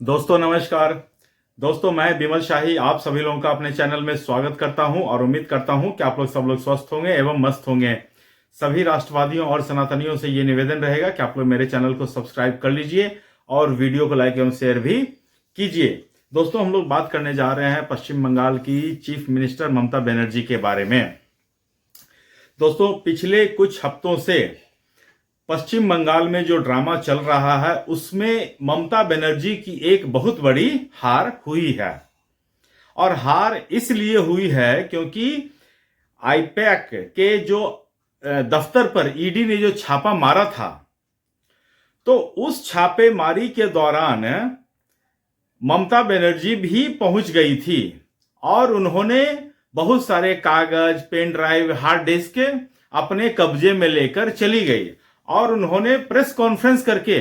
दोस्तों नमस्कार। दोस्तों मैं विमल शाही आप सभी लोगों का अपने चैनल में स्वागत करता हूं और उम्मीद करता हूं कि आप लोग सब लोग स्वस्थ होंगे एवं मस्त होंगे। सभी राष्ट्रवादियों और सनातनियों से ये निवेदन रहेगा कि आप लोग मेरे चैनल को सब्सक्राइब कर लीजिए और वीडियो को लाइक एवं शेयर भी कीजिए। दोस्तों हम लोग बात करने जा रहे हैं पश्चिम बंगाल की चीफ मिनिस्टर ममता बनर्जी के बारे में। दोस्तों पिछले कुछ हफ्तों से पश्चिम बंगाल में जो ड्रामा चल रहा है उसमें ममता बनर्जी की एक बहुत बड़ी हार हुई है। और हार इसलिए हुई है क्योंकि आईपैक के जो दफ्तर पर ईडी ने जो छापा मारा था, तो उस छापेमारी के दौरान ममता बनर्जी भी पहुंच गई थी और उन्होंने बहुत सारे कागज, पेन ड्राइव, हार्ड डिस्क अपने कब्जे में लेकर चली गई और उन्होंने प्रेस कॉन्फ्रेंस करके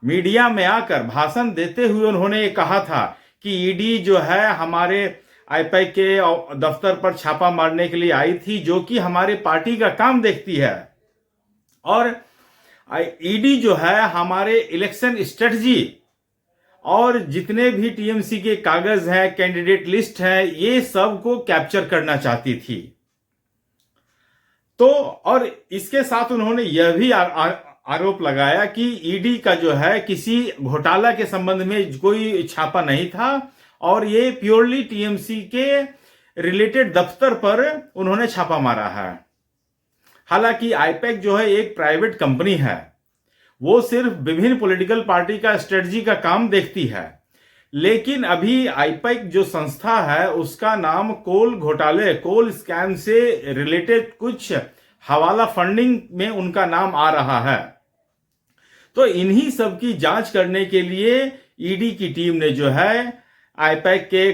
मीडिया में आकर भाषण देते हुए उन्होंने ये कहा था कि ईडी जो है हमारे आईपैक के दफ्तर पर छापा मारने के लिए आई थी, जो कि हमारे पार्टी का काम देखती है, और ईडी जो है हमारे इलेक्शन स्ट्रेटजी और जितने भी टीएमसी के कागज हैं, कैंडिडेट लिस्ट है, ये सब को कैप्चर करना चाहती थी। तो और इसके साथ उन्होंने यह भी आरोप लगाया कि ईडी का जो है किसी घोटाला के संबंध में कोई छापा नहीं था और ये प्योरली टीएमसी के रिलेटेड दफ्तर पर उन्होंने छापा मारा है। हालांकि आईपैक जो है एक प्राइवेट कंपनी है, वो सिर्फ विभिन्न पॉलिटिकल पार्टी का स्ट्रेटजी का काम देखती है, लेकिन अभी आईपैक जो संस्था है उसका नाम कोल घोटाले, कोल स्कैम से रिलेटेड कुछ हवाला फंडिंग में उनका नाम आ रहा है। तो इन्हीं सब की जांच करने के लिए ईडी की टीम ने जो है आईपैक के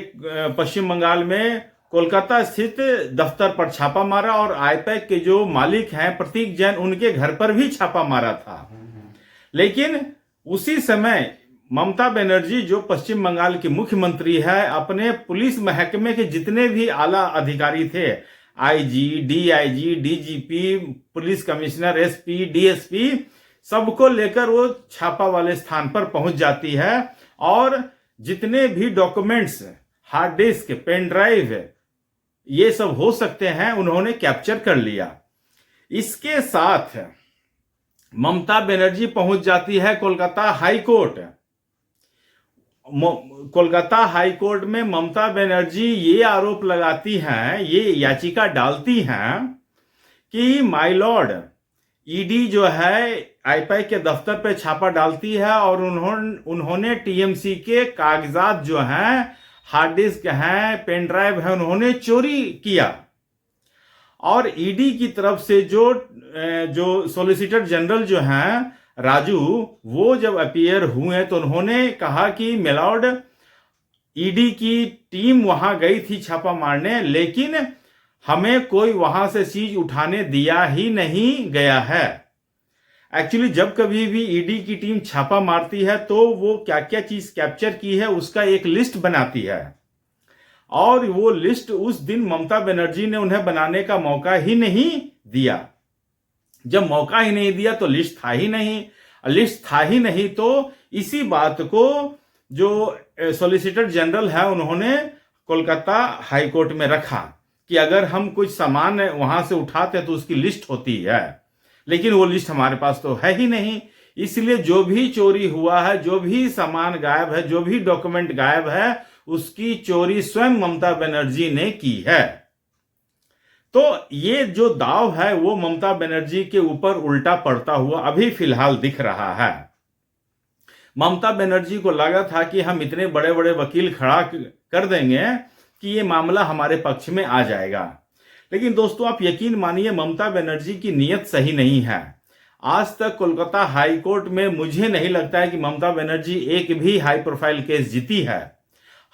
पश्चिम बंगाल में कोलकाता स्थित दफ्तर पर छापा मारा और आईपैक के जो मालिक हैं प्रतीक जैन, उनके घर पर भी छापा मारा था। लेकिन उसी समय ममता बनर्जी जो पश्चिम बंगाल की मुख्यमंत्री है, अपने पुलिस महकमे के जितने भी आला अधिकारी थे, IG, DIG, DGP, police commissioner, SP, DSP, सबको लेकर वो छापा वाले स्थान पर पहुंच जाती है और जितने भी documents, hard disk, pen drive, ये सब हो सकते हैं, उन्होंने कैप्चर कर लिया। इसके साथ ममता बनर्जी पहुंच जाती है Kolkata high court. Kolkata high court में ममता बनर्जी ये आरोप लगाती हैं, ये याचिका डालती हैं कि माय लॉर्ड, ईडी जो है आईपैक के दफ्तर पे छापा डालती है और उन्होंने टीएमसी के कागजात जो हैं, हार्ड डिस्क हैं, पेन ड्राइव है, उन्होंने चोरी किया। और ईडी की तरफ से जो सॉलिसिटर जनरल जो हैं राजू, वो जब अपीयर हुए तो उन्होंने कहा कि मिलॉर्ड, ईडी की टीम वहां गई थी छापा मारने, लेकिन हमें कोई वहां से चीज उठाने दिया ही नहीं गया है। एक्चुअली जब कभी भी ईडी की टीम छापा मारती है तो वो क्या क्या चीज कैप्चर की है उसका एक लिस्ट बनाती है, और वो लिस्ट उस दिन ममता बनर्जी ने उन्हें बनाने का मौका ही नहीं दिया। जब मौका ही नहीं दिया तो लिस्ट था ही नहीं, लिस्ट था ही नहीं तो इसी बात को जो सॉलिसिटर जनरल है उन्होंने कोलकाता हाई कोर्ट में रखा कि अगर हम कुछ सामान वहां से उठाते तो उसकी लिस्ट होती है, लेकिन वो लिस्ट हमारे पास तो है ही नहीं। इसलिए जो भी चोरी हुआ है, जो भी सामान गायब है, जो भी डॉक्यूमेंट गायब है, उसकी चोरी स्वयं ममता बनर्जी ने की है। तो ये जो दाव है वो ममता बनर्जी के ऊपर उल्टा पड़ता हुआ अभी फिलहाल दिख रहा है। ममता बनर्जी को लगा था कि हम इतने बड़े बड़े वकील खड़ा कर देंगे कि ये मामला हमारे पक्ष में आ जाएगा, लेकिन दोस्तों आप यकीन मानिए ममता बनर्जी की नीयत सही नहीं है। आज तक कोलकाता हाई कोर्ट में मुझे नहीं लगता है कि ममता बनर्जी एक भी हाई प्रोफाइल केस जीती है।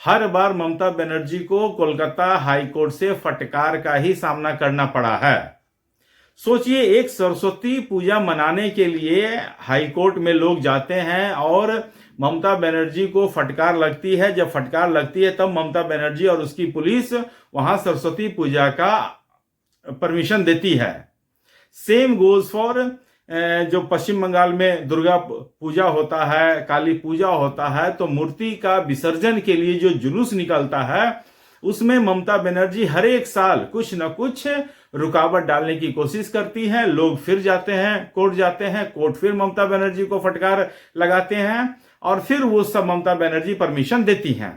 हर बार ममता बनर्जी को कोलकाता हाई कोर्ट से फटकार का ही सामना करना पड़ा है। सोचिए, एक सरस्वती पूजा मनाने के लिए हाई कोर्ट में लोग जाते हैं और ममता बनर्जी को फटकार लगती है। जब फटकार लगती है तब ममता बनर्जी और उसकी पुलिस वहां सरस्वती पूजा का परमिशन देती है। सेम गोज फॉर जो पश्चिम बंगाल में दुर्गा पूजा होता है, काली पूजा होता है, तो मूर्ति का विसर्जन के लिए जो जुलूस निकलता है उसमें ममता बनर्जी हर एक साल कुछ न कुछ रुकावट डालने की कोशिश करती हैं। लोग फिर जाते हैं कोर्ट फिर ममता बनर्जी को फटकार लगाते हैं और फिर वो सब ममता बनर्जी परमिशन देती हैं।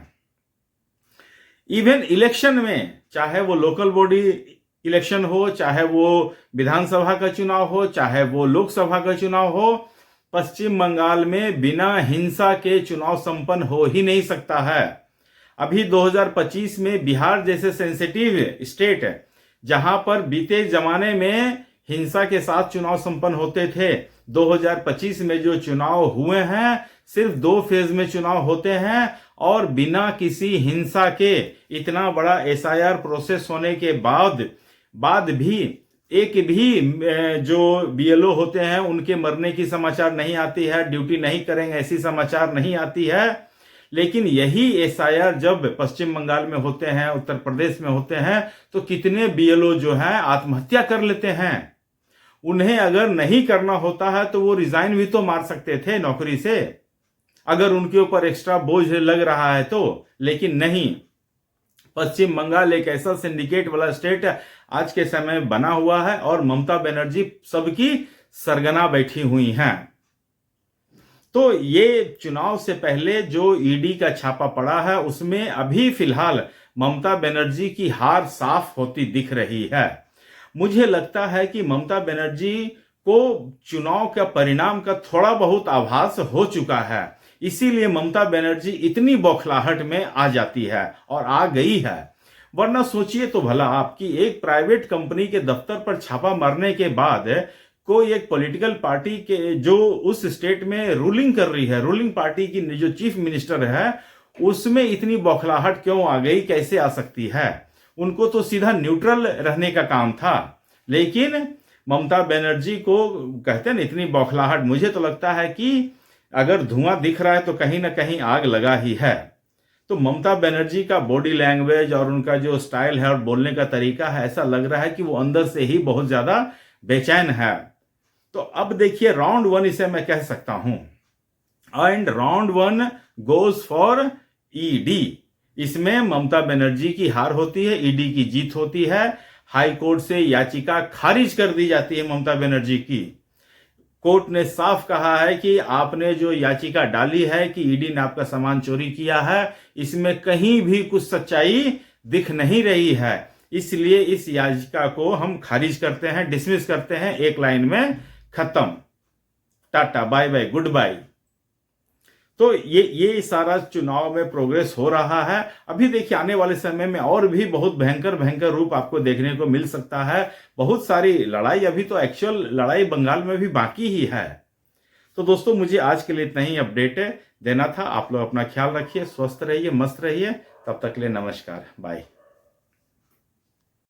इवन इलेक्शन में, चाहे वो लोकल बॉडी इलेक्शन हो, चाहे वो विधानसभा का चुनाव हो, चाहे वो लोकसभा का चुनाव हो, पश्चिम बंगाल में बिना हिंसा के चुनाव संपन्न हो ही नहीं सकता है। अभी 2025 में बिहार जैसे सेंसिटिव स्टेट है जहां पर बीते जमाने में हिंसा के साथ चुनाव संपन्न होते थे, 2025 में जो चुनाव हुए हैं सिर्फ 2 फेज में चुनाव होते हैं और बिना किसी हिंसा के इतना बड़ा एसआईआर प्रोसेस होने के बाद भी एक भी जो बीएलओ होते हैं उनके मरने की समाचार नहीं आती है, ड्यूटी नहीं करेंगे ऐसी समाचार नहीं आती है। लेकिन यही एसआईआर जब पश्चिम बंगाल में होते हैं, उत्तर प्रदेश में होते हैं, तो कितने बीएलओ जो हैं आत्महत्या कर लेते हैं। उन्हें अगर नहीं करना होता है तो वो रिजाइन भी तो मार सकते थे नौकरी से, अगर उनके ऊपर एक्स्ट्रा बोझ लग रहा है तो। लेकिन नहीं, पश्चिम बंगाल एक ऐसा सिंडिकेट वाला स्टेट आज के समय में बना हुआ है और ममता बनर्जी सबकी सरगना बैठी हुई हैं। तो ये चुनाव से पहले जो ईडी का छापा पड़ा है उसमें अभी फिलहाल ममता बनर्जी की हार साफ होती दिख रही है। मुझे लगता है कि ममता बनर्जी को चुनाव का परिणाम का थोड़ा बहुत आभास हो चुका है, इसीलिए ममता बनर्जी इतनी बौखलाहट में आ जाती है और आ गई है। वरना सोचिए तो भला आपकी एक प्राइवेट कंपनी के दफ्तर पर छापा मारने के बाद कोई एक पॉलिटिकल पार्टी के जो उस स्टेट में रूलिंग कर रही है, रूलिंग पार्टी की जो चीफ मिनिस्टर है, उसमें इतनी बौखलाहट क्यों आ गई, कैसे आ सकती है? उनको तो सीधा न्यूट्रल रहने का काम था, लेकिन ममता बनर्जी को कहते हैं ना इतनी बौखलाहट। मुझे तो लगता है कि अगर धुआं दिख रहा है तो कहीं ना कहीं आग लगा ही है। तो ममता बनर्जी का बॉडी लैंग्वेज और उनका जो स्टाइल है और बोलने का तरीका है, ऐसा लग रहा है कि वो अंदर से ही बहुत ज्यादा बेचैन है। तो अब देखिए राउंड 1 इसे मैं कह सकता हूं, and round 1 goes for ED. इसमें ममता बनर्जी की हार होती है, ईडी की जीत होती है। हाई कोर्ट से याचिका खारिज कर दी जाती है ममता बनर्जी की। कोर्ट ने साफ कहा है कि आपने जो याचिका डाली है कि ईडी ने आपका सामान चोरी किया है, इसमें कहीं भी कुछ सच्चाई दिख नहीं रही है, इसलिए इस याचिका को हम खारिज करते हैं, डिसमिस करते हैं, एक लाइन में खत्म, tata bye bye goodbye. तो ये सारा चुनाव में प्रोग्रेस हो रहा है। अभी देखिए आने वाले समय में और भी बहुत भयंकर रूप आपको देखने को मिल सकता है। बहुत सारी लड़ाई, अभी तो एक्चुअल लड़ाई बंगाल में भी बाकी ही है। तो दोस्तों मुझे आज के लिए इतना ही अपडेट देना था। आप लोग अपना ख्याल रखिए, स्वस्थ रहिए, मस्त रहिए। तब तक के लिए नमस्कार, बाय।